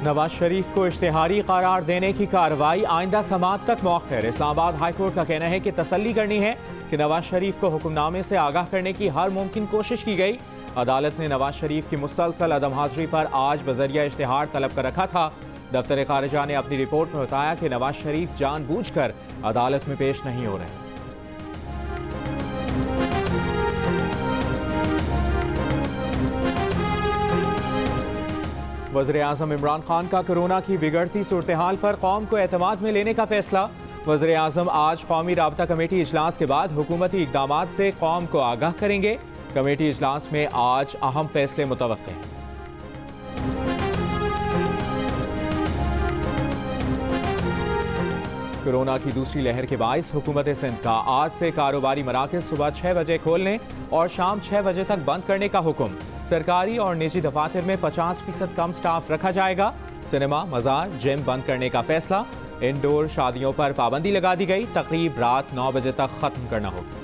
नवाज शरीफ को इश्तिहारी करार देने की कार्रवाई आइंदा समाअत तक मौखर। इस्लामाबाद हाईकोर्ट का कहना है कि तसल्ली करनी है कि नवाज शरीफ को हुक्मनामे से आगाह करने की हर मुमकिन कोशिश की गई। अदालत ने नवाज शरीफ की मुसलसल अदम हाजिरी पर आज बजरिया इश्तिहार तलब कर रखा था। दफ्तर खारिजा ने अपनी रिपोर्ट में बताया कि नवाज शरीफ जानबूझकर अदालत में पेश नहीं हो रहे। वज़ीर-ए-आज़म इमरान खान का कोरोना की बिगड़ती सूरत-ए-हाल पर कौम को एतमाद में लेने का फैसला। वज़ीर-ए-आज़म आज कौमी राबता कमेटी इजलास के बाद हुकूमती इक़दामात से कौम को आगाह करेंगे। कमेटी इजलास में आज अहम फैसले मुतवक्के हैं। कोरोना की दूसरी लहर के बाइस हुकूमत सिंध का आज से कारोबारी मराकज़ सुबह 6 बजे खोलने और शाम 6 बजे तक बंद करने का हुक्म। सरकारी और निजी दफातर में 50% कम स्टाफ रखा जाएगा। सिनेमा, मज़ार, जिम बंद करने का फैसला। इंडोर शादियों पर पाबंदी लगा दी गई। तकरीब रात 9 बजे तक खत्म करना होगी।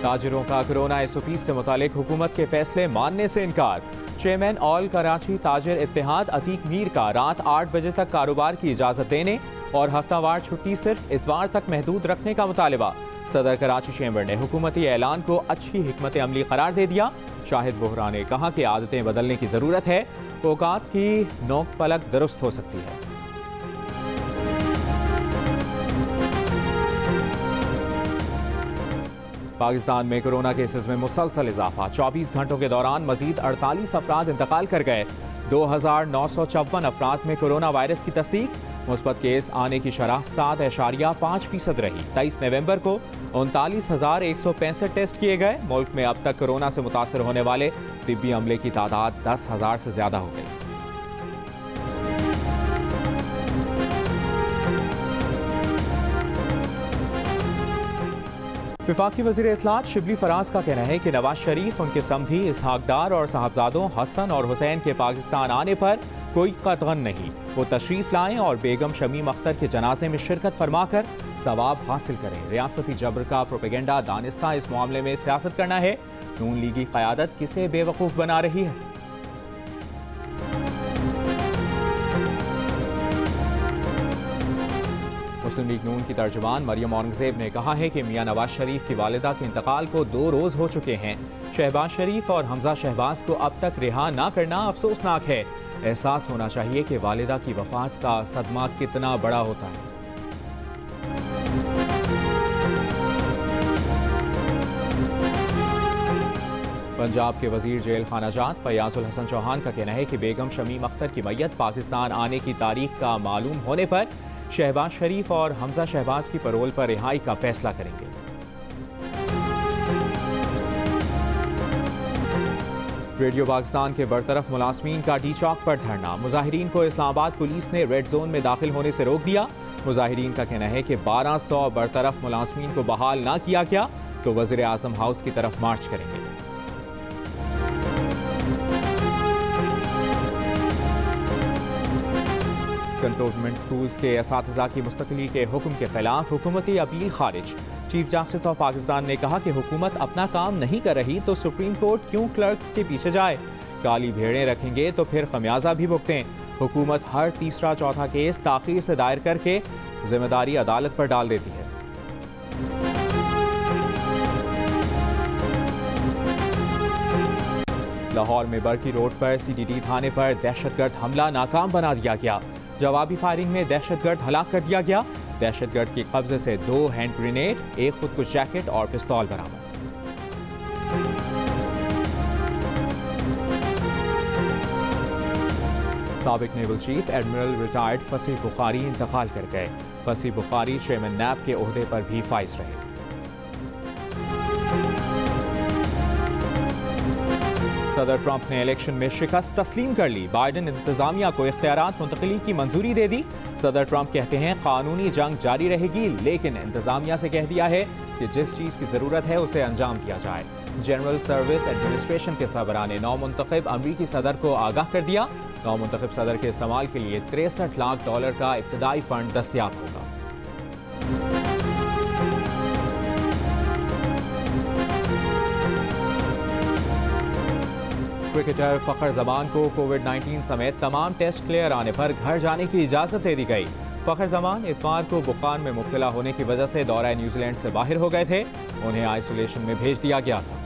ताजिरों का कोरोना SOP से मुतालिक हुकूमत के फैसले मानने से इनकार। चेयरमैन ऑल कराची ताजिर इत्तेहाद अतीक मीर का रात 8 बजे तक कारोबार की इजाज़त देने और हफ्तावार छुट्टी सिर्फ इतवार तक महदूद रखने का मुतालबा। सदर कराची चैम्बर ने हुकूमती ऐलान को अच्छी हिकमत अमली करार दे दिया। शाहिद बोहरा ने कहा कि आदतें बदलने की ज़रूरत है। औकात की नोक पलक दुरुस्त हो सकती है। पाकिस्तान में कोरोना केसेस में मुसलसल इजाफा। 24 घंटों के दौरान मजीद 48 अफराद इंतकाल कर गए। 2954 अफराद में कोरोना वायरस की तस्दीक। मुस्बत केस आने की शरह 7.5% रही। 23 नवंबर को 39,165 टेस्ट किए गए। मुल्क में अब तक कोरोना से मुतासर होने वाले तिब्बी अमले की तादाद 10,000 से ज्यादा हो गई। वफाकी वज़ीर इत्तलात शिबली फराज का कहना है कि नवाज शरीफ, उनके समधी इसहाक डार और साहबजादों हसन और हुसैन के पाकिस्तान आने पर कोई कतगन नहीं। वो तशरीफ लाएं और बेगम शमीम अख्तर के जनाजे में शिरकत फरमाकर सवाब हासिल करें। रियासती जबर का प्रोपेगेंडा दानिस्ता इस मामले में सियासत करना है। नून लीगी क़यादत किसे बेवकूफ़ बना रही है। मुस्लिम लीग नून की तर्जुमान मरियम औरंगज़ेब ने कहा है कि मियां नवाज शरीफ की वालिदा के इंतकाल को 2 रोज़ हो चुके हैं। शहबाज शरीफ और हमजा शहबाज को अब तक रिहा ना करना अफसोसनाक है। एहसास होना चाहिए कि वालिदा की वफात का सदमा कितना बड़ा होता है। पंजाब के वजीर जेल खाना जात फयाजुल हसन चौहान का कहना है कि बेगम शमीम अख्तर की मैयत पाकिस्तान आने की तारीख का मालूम होने पर शहबाज शरीफ और हमजा शहबाज की परोल पर रिहाई का फैसला करेंगे। रेडियो पाकिस्तान के बरतरफ मुलाजमीन का डी चौक पर धरना। मुजाहिरीन को इस्लामाबाद पुलिस ने रेड जोन में दाखिल होने से रोक दिया। मुजाहिरीन का कहना है कि 1200 बरतरफ मुलाजमीन को बहाल ना किया गया तो वज़ीर-ए-आज़म हाउस की तरफ मार्च करेंगे। कंटोनमेंट स्कूल्स के असातिज़ा की मुस्तकिली के हुक्म के खिलाफ हुकूमती अपील खारिज। चीफ जस्टिस ऑफ पाकिस्तान ने कहा कि हुकूमत अपना काम नहीं कर रही तो सुप्रीम कोर्ट क्यों क्लर्क्स के पीछे जाए। काली भेड़ें रखेंगे तो फिर खमियाजा भी भुगतें। हुकूमत हर तीसरा चौथा केस ताख़ीर से दायर करके जिम्मेदारी अदालत पर डाल देती है। लाहौर में बरकी रोड पर CDD थाने पर दहशतगर्द हमला नाकाम बना दिया गया। जवाबी फायरिंग में दहशतगर्द हलाक कर दिया गया। दहशतगर्द के कब्जे से 2 हैंड ग्रेनेड, 1 खुदकुश जैकेट और पिस्तौल बरामद। साबिक नेवल चीफ एडमिरल रिटायर्ड फसी बुखारी इंतकाल कर गए। फसी बुखारी चेयरमैन नैब के ओहदे पर भी फाइज रहे। सदर ट्रंप ने इलेक्शन में शिकस्त तस्लीम कर ली। बाइडेन इंतजामिया को इख्तियारात मुंतकिली की मंजूरी दे दी। सदर ट्रंप कहते हैं कानूनी जंग जारी रहेगी, लेकिन इंतजामिया से कह दिया है कि जिस चीज़ की ज़रूरत है उसे अंजाम दिया जाए। जनरल सर्विस एडमिनिस्ट्रेशन के सरबराह ने नौमुंतखब अमरीकी सदर को आगाह कर दिया। नौमुंतखब सदर के इस्तेमाल के लिए $63 लाख का इब्तदाई फंड दस्तियाब होगा। क्रिकेटर फखर जमान को कोविड-19 समेत तमाम टेस्ट क्लियर आने पर घर जाने की इजाज़त दे दी गई। फखर जमान इतवार को बुखार में मुब्तला होने की वजह से दौरा न्यूजीलैंड से बाहर हो गए थे। उन्हें आइसोलेशन में भेज दिया गया था।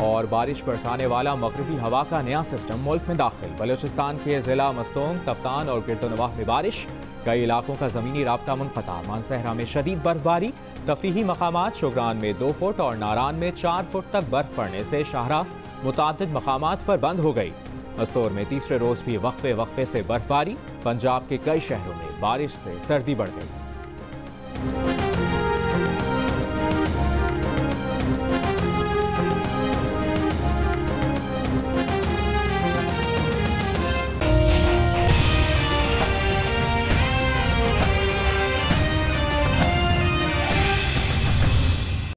और बारिश बरसाने वाला मगरबी हवा का नया सिस्टम मुल्क में दाखिल। बलूचिस्तान के जिला मस्तोंग, कप्तान और गिरदोनवाह में बारिश। कई इलाकों का जमीनी राब्ता मुनक़ता। मानसहरा में शदीद बर्फबारी। तफरीही मकामात शोग्रान में 2 फुट और नारान में 4 फुट तक बर्फ पड़ने से शाहराह मुताद्दिद मकामात पर बंद हो गई। मस्तूर में तीसरे रोज भी वक्फे से बर्फबारी। पंजाब के कई शहरों में बारिश से सर्दी बढ़ गई।